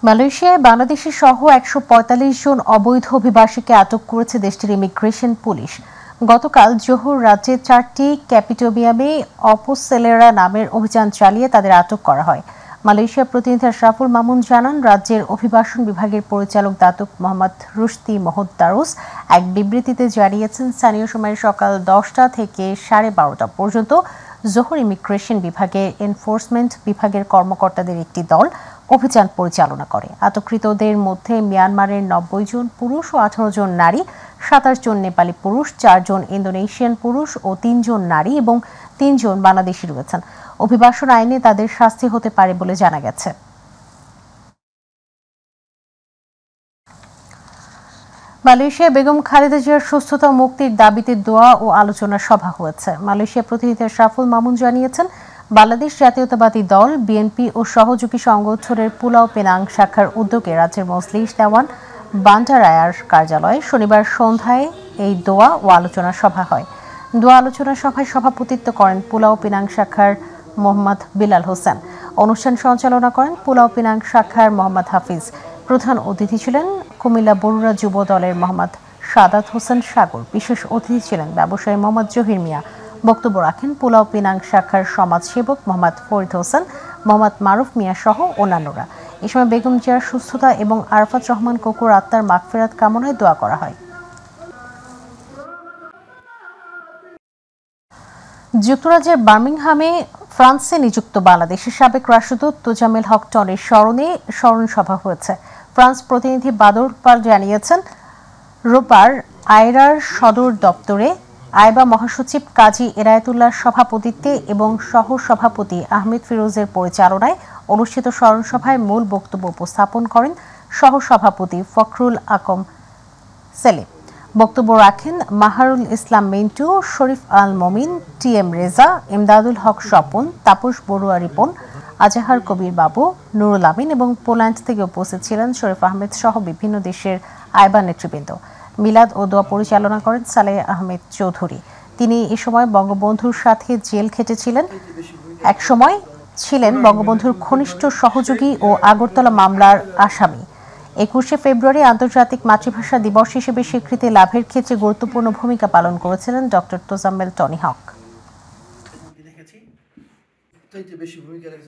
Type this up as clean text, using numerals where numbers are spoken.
মালয়েশিয়ায় বাংলাদেশি সহ ১৪৫ জন অবৈধ অভিবাসীকে আটক করেছে দেশটির ইমিগ্রেশন পুলিশ। গতকাল জোহর রাজ্যে ৪টি ক্যাপিটোমিয়ামে অপোসেলেরা নামের অভিযান চালিয়ে তাদের আটক করা হয়। মালয়েশিয়ার প্রতিনিধি আশরাফুল মামুন জানান, রাজ্যের অভিবাসন বিভাগের পরিচালক দাতুক মোহাম্মদ রুশদি মোহদ্দারুস এক বিবৃতিতে জানিয়েছেন, স্থানীয় সময় সকাল ১০টা থেকে ১২:৩০ পর্যন্ত জোহর ইমিগ্রেশন বিভাগের এনফোর্সমেন্ট বিভাগের কর্মকর্তাদের একটি দল অভিযান পরিচালনা করে। আটককৃতদের মধ্যে মিয়ানমারের ৯০ জন পুরুষ ও ১৮ জন নারী, ২৭ জন নেপালি পুরুষ, ৪ জন ইন্দোনেশিয়ান পুরুষ ও ৩ জন নারী এবং ৩ জন বাংলাদেশি রয়েছেন। অভিবাসন আইনে তাদের শাস্তি হতে পারে বলে জানা গেছে। মালয়েশিয়ায় বেগম খালেদা জিয়ার সুস্থতা ও মুক্তির দাবিতে দোয়া ও আলোচনা সভা হয়েছে। মালয়েশিয়া প্রতিনিধি আশরাফুল মামুন জানিয়েছেন, বাংলাদেশ জাতীয়তাবাদী দল, বিএনপি ও সহযোগী সংগঠনের পুলাও পেনাং শাখার উদ্যোগে রাজ্যের মজলিস দেওয়ান বান্ডারায়ার কার্যালয়ে শনিবার সন্ধ্যায় এই দোয়া ও আলোচনা সভা হয়। দোয়া আলোচনা সভায় সভাপতিত্ব করেন পুলাও পেনাং শাখার মোহাম্মদ বিলাল হোসেন। অনুষ্ঠান সঞ্চালনা করেন পুলাও পেনাং শাখার মোহাম্মদ হাফিজ। প্রধান অতিথি ছিলেন কুমিল্লা বরুড়া যুব দলের মোহাম্মদ সাদাত হোসেন সাগর। বিশেষ অতিথি ছিলেন ব্যবসায়ী মোহাম্মদ জহির মিয়া। বক্তব্য রাখেন পুলাও পেনাং শাখার সমাজসেবক মোহাম্মদ ফরিদ হোসেন, মোহাম্মদ মারুফ মিয়া সহ অন্যান্যরা। এ সময় বেগম জিয়ার সুস্থতা এবং আরাফাত রহমান কোকুর আত্মার মাগফিরাত কামনায় দোয়া করা হয়। যুক্তরাজ্যের বার্মিংহামে ফ্রান্সে নিযুক্ত বাংলাদেশের সাবেক রাষ্ট্রদূত তোজামেল হক টনের স্মরণে স্মরণ সভা হয়েছে। ফ্রান্স প্রতিনিধি বাদর পাল জানিয়েছেন, রোববার আয়রার সদর দপ্তরে আইবা মহাসচিব কাজী এনায়েতুল্লাহর সভাপতিত্বে এবং সহ সভাপতি আহমেদ ফিরোজের পরিচালনায় অনুষ্ঠিত স্মরণ সভায় মূল বক্তব্য উপস্থাপন করেন সহ সভাপতি ফখরুল আকম সেলিম। বক্তব্য রাখেন মাহারুল ইসলাম মিন্টু, শরীফ আল মমিন, টি.এম. রেজা, ইমদাদুল হক স্বপন, তাপস বড়ুয়া রিপন, আজাহার কবির বাবু, নুরুল আমিন এবং পোল্যান্ড থেকে উপস্থিত ছিলেন শরীফ আহমেদ সহ বিভিন্ন দেশের আইবা নেতৃবৃন্দ। মিলাদ ও দোয়া পরিচালনা করেন সালেহ আহমেদ চৌধুরী। তিনি এ সময় বঙ্গবন্ধুর সাথে জেল খেটেছিলেন। একসময় ছিলেন বঙ্গবন্ধুর ঘনিষ্ঠ সহযোগী ও আগরতলা মামলার আসামি। ২১শে ফেব্রুয়ারি আন্তর্জাতিক মাতৃভাষা দিবস হিসেবে স্বীকৃতি লাভের ক্ষেত্রে গুরুত্বপূর্ণ ভূমিকা পালন করেছিলেন ডক্টর তোজাম্মেল টনি হক।